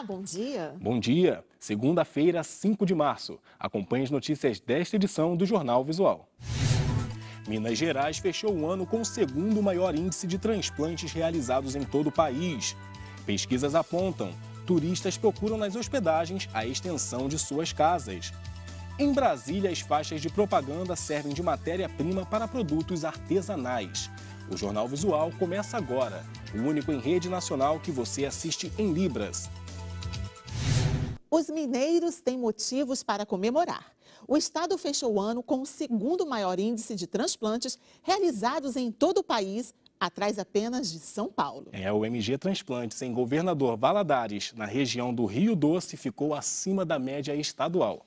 Olá, bom dia. Bom dia. Segunda-feira, 5 de março. Acompanhe as notícias desta edição do Jornal Visual. Minas Gerais fechou o ano com o segundo maior índice de transplantes realizados em todo o país. Pesquisas apontam, turistas procuram nas hospedagens a extensão de suas casas. Em Brasília, as faixas de propaganda servem de matéria-prima para produtos artesanais. O Jornal Visual começa agora, o único em rede nacional que você assiste em Libras. Os mineiros têm motivos para comemorar. O estado fechou o ano com o segundo maior índice de transplantes realizados em todo o país, atrás apenas de São Paulo. O MG Transplantes em Governador Valadares, na região do Rio Doce, ficou acima da média estadual.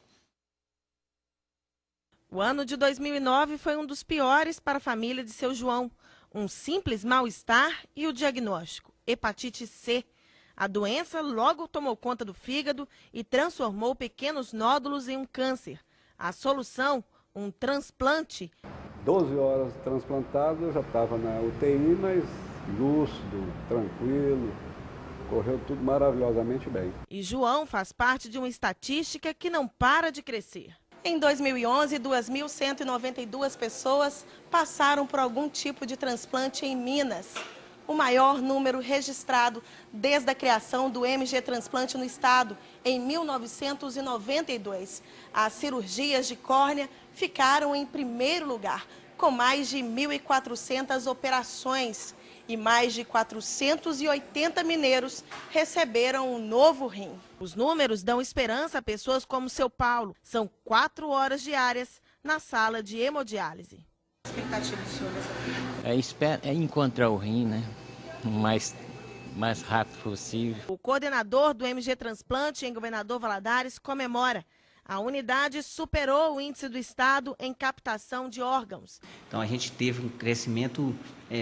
O ano de 2009 foi um dos piores para a família de seu João. Um simples mal-estar e o diagnóstico, hepatite C. A doença logo tomou conta do fígado e transformou pequenos nódulos em um câncer. A solução, um transplante. 12 horas transplantado, eu já estava na UTI, mas lúcido, tranquilo, correu tudo maravilhosamente bem. E João faz parte de uma estatística que não para de crescer. Em 2011, 2.192 pessoas passaram por algum tipo de transplante em Minas. O maior número registrado desde a criação do MG Transplante no estado, em 1992. As cirurgias de córnea ficaram em primeiro lugar, com mais de 1.400 operações. E mais de 480 mineiros receberam um novo rim. Os números dão esperança a pessoas como seu Paulo. São 4 horas diárias na sala de hemodiálise. A expectativa do senhor nessa vida? É encontrar o rim, né? O mais rápido possível. O coordenador do MG Transplante em Governador Valadares comemora. A unidade superou o índice do estado em captação de órgãos. Então a gente teve um crescimento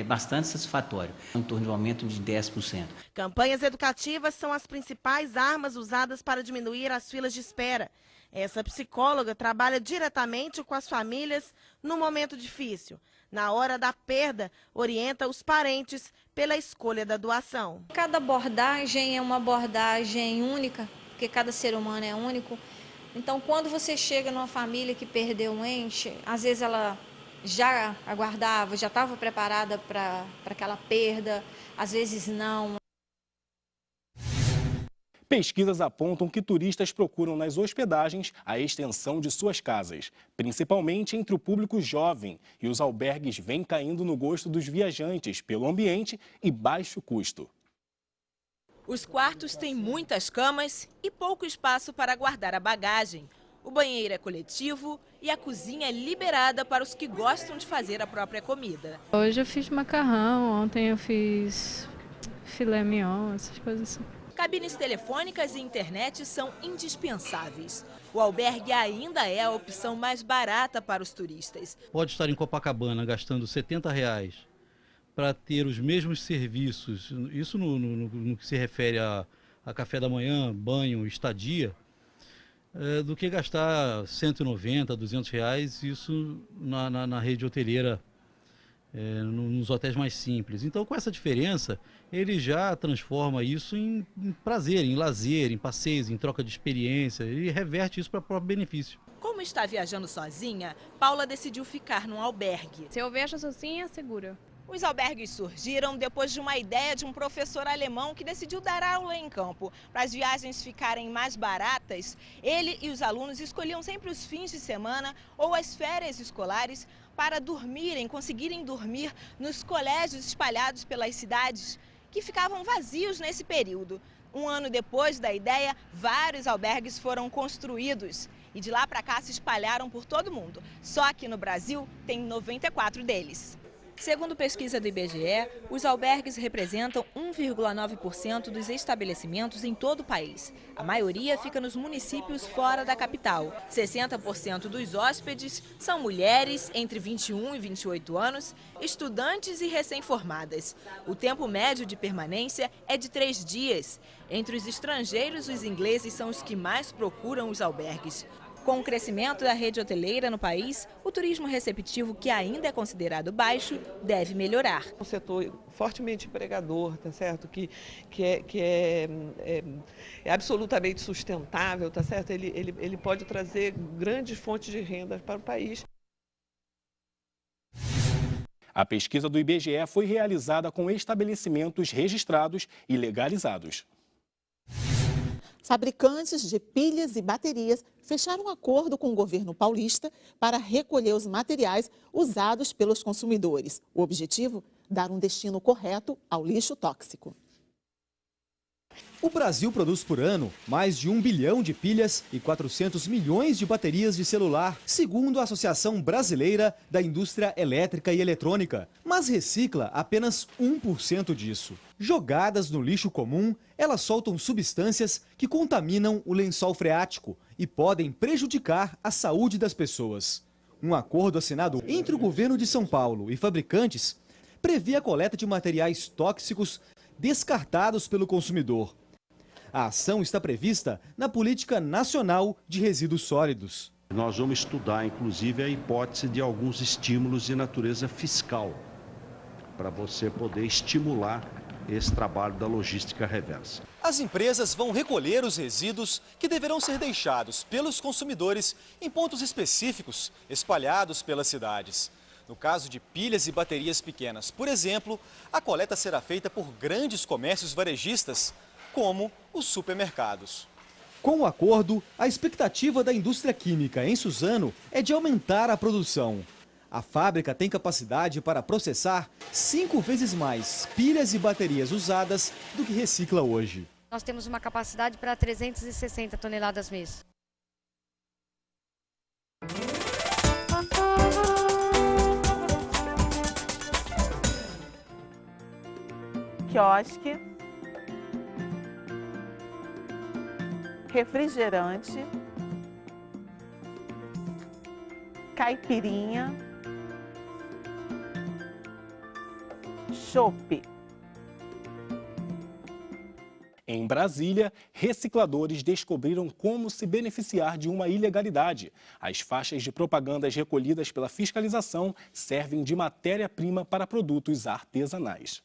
bastante satisfatório, em torno de um aumento de 10%. Campanhas educativas são as principais armas usadas para diminuir as filas de espera. Essa psicóloga trabalha diretamente com as famílias no momento difícil. Na hora da perda, orienta os parentes pela escolha da doação. Cada abordagem é uma abordagem única, porque cada ser humano é único. Então, quando você chega numa família que perdeu um ente, às vezes ela já aguardava, já estava preparada para aquela perda, às vezes não. Pesquisas apontam que turistas procuram nas hospedagens a extensão de suas casas, principalmente entre o público jovem, e os albergues vêm caindo no gosto dos viajantes pelo ambiente e baixo custo. Os quartos têm muitas camas e pouco espaço para guardar a bagagem. O banheiro é coletivo e a cozinha é liberada para os que gostam de fazer a própria comida. Hoje eu fiz macarrão, ontem eu fiz filé mignon, essas coisas assim. Cabines telefônicas e internet são indispensáveis. O albergue ainda é a opção mais barata para os turistas. Pode estar em Copacabana gastando R$70 para ter os mesmos serviços, isso no que se refere a café da manhã, banho, estadia, do que gastar R$190, R$200, isso na rede hoteleira, nos hotéis mais simples. Então, com essa diferença, ele já transforma isso em prazer, em lazer, em passeios, em troca de experiência, e reverte isso para o próprio benefício. Como está viajando sozinha, Paula decidiu ficar num albergue. Se eu viajo sozinha, seguro. Os albergues surgiram depois de uma ideia de um professor alemão que decidiu dar aula em campo. Para as viagens ficarem mais baratas, ele e os alunos escolhiam sempre os fins de semana ou as férias escolares para conseguirem dormir nos colégios espalhados pelas cidades que ficavam vazios nesse período. Um ano depois da ideia, vários albergues foram construídos e de lá para cá se espalharam por todo mundo. Só que no Brasil tem 94 deles. Segundo pesquisa do IBGE, os albergues representam 1,9% dos estabelecimentos em todo o país. A maioria fica nos municípios fora da capital. 60% dos hóspedes são mulheres entre 21 e 28 anos, estudantes e recém-formadas. O tempo médio de permanência é de 3 dias. Entre os estrangeiros, os ingleses são os que mais procuram os albergues. Com o crescimento da rede hoteleira no país, o turismo receptivo, que ainda é considerado baixo, deve melhorar. Um setor fortemente empregador, tá certo? Que é absolutamente sustentável, tá certo? Ele pode trazer grandes fontes de renda para o país. A pesquisa do IBGE foi realizada com estabelecimentos registrados e legalizados. Fabricantes de pilhas e baterias fecharam um acordo com o governo paulista para recolher os materiais usados pelos consumidores. O objetivo? Dar um destino correto ao lixo tóxico. O Brasil produz por ano mais de 1 bilhão de pilhas e 400 milhões de baterias de celular, segundo a Associação Brasileira da Indústria Elétrica e Eletrônica, mas recicla apenas 1% disso. Jogadas no lixo comum, elas soltam substâncias que contaminam o lençol freático e podem prejudicar a saúde das pessoas. Um acordo assinado entre o governo de São Paulo e fabricantes prevê a coleta de materiais tóxicos descartados pelo consumidor. A ação está prevista na Política Nacional de Resíduos Sólidos. Nós vamos estudar, inclusive, a hipótese de alguns estímulos de natureza fiscal, para você poder estimular esse trabalho da logística reversa. As empresas vão recolher os resíduos que deverão ser deixados pelos consumidores em pontos específicos espalhados pelas cidades. No caso de pilhas e baterias pequenas, por exemplo, a coleta será feita por grandes comércios varejistas, como os supermercados. Com o acordo, a expectativa da indústria química em Suzano é de aumentar a produção. A fábrica tem capacidade para processar 5 vezes mais pilhas e baterias usadas do que recicla hoje. Nós temos uma capacidade para 360 toneladas mês. Quiosque, refrigerante, caipirinha, chopp. Em Brasília, recicladores descobriram como se beneficiar de uma ilegalidade. As faixas de propagandas recolhidas pela fiscalização servem de matéria-prima para produtos artesanais.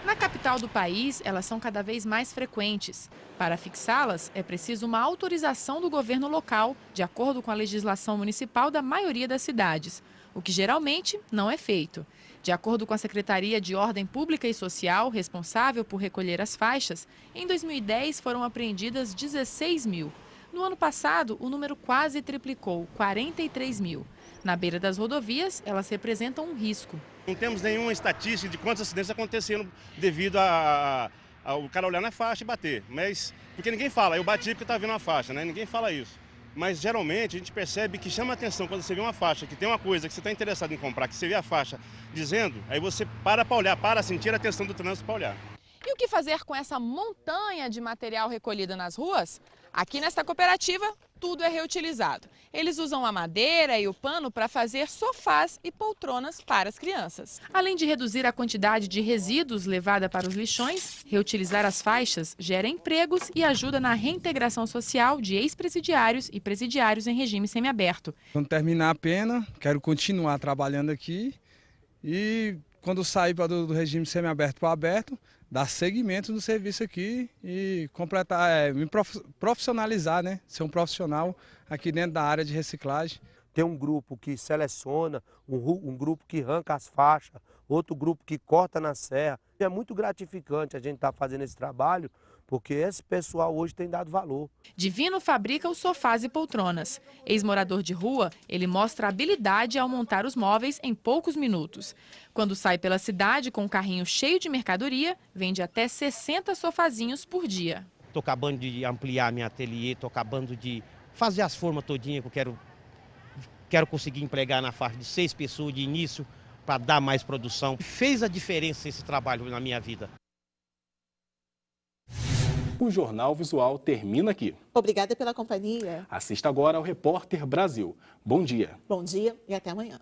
Na capital do país, elas são cada vez mais frequentes. Para fixá-las, é preciso uma autorização do governo local, de acordo com a legislação municipal da maioria das cidades, o que geralmente não é feito. De acordo com a Secretaria de Ordem Pública e Social, responsável por recolher as faixas, em 2010 foram apreendidas 16 mil. No ano passado, o número quase triplicou, 43 mil. Na beira das rodovias, elas representam um risco. Não temos nenhuma estatística de quantos acidentes aconteceram devido ao cara olhar na faixa e bater. Mas, porque ninguém fala, eu bati porque estava vendo a faixa, né? Ninguém fala isso. Mas, geralmente, a gente percebe que chama a atenção quando você vê uma faixa, que tem uma coisa que você está interessado em comprar, que você vê a faixa dizendo, aí você para olhar, para sentir a atenção do trânsito para olhar. E o que fazer com essa montanha de material recolhido nas ruas? Aqui nesta cooperativa, tudo é reutilizado. Eles usam a madeira e o pano para fazer sofás e poltronas para as crianças. Além de reduzir a quantidade de resíduos levada para os lixões, reutilizar as faixas gera empregos e ajuda na reintegração social de ex-presidiários e presidiários em regime semiaberto. Quando terminar a pena, quero continuar trabalhando aqui e quando sair do regime semiaberto para aberto, dar seguimento no serviço aqui e completar, me profissionalizar, né? Ser um profissional aqui dentro da área de reciclagem. Tem um grupo que seleciona, um grupo que arranca as faixas, outro grupo que corta na serra. É muito gratificante a gente estar fazendo esse trabalho, porque esse pessoal hoje tem dado valor. Divino fabrica os sofás e poltronas. Ex-morador de rua, ele mostra habilidade ao montar os móveis em poucos minutos. Quando sai pela cidade com um carrinho cheio de mercadoria, vende até 60 sofazinhos por dia. Estou acabando de ampliar minha ateliê, estou acabando de fazer as formas todinhas que eu quero conseguir empregar na faixa de 6 pessoas de início para dar mais produção. Fez a diferença esse trabalho na minha vida. O Jornal Visual termina aqui. Obrigada pela companhia. Assista agora ao Repórter Brasil. Bom dia. Bom dia e até amanhã.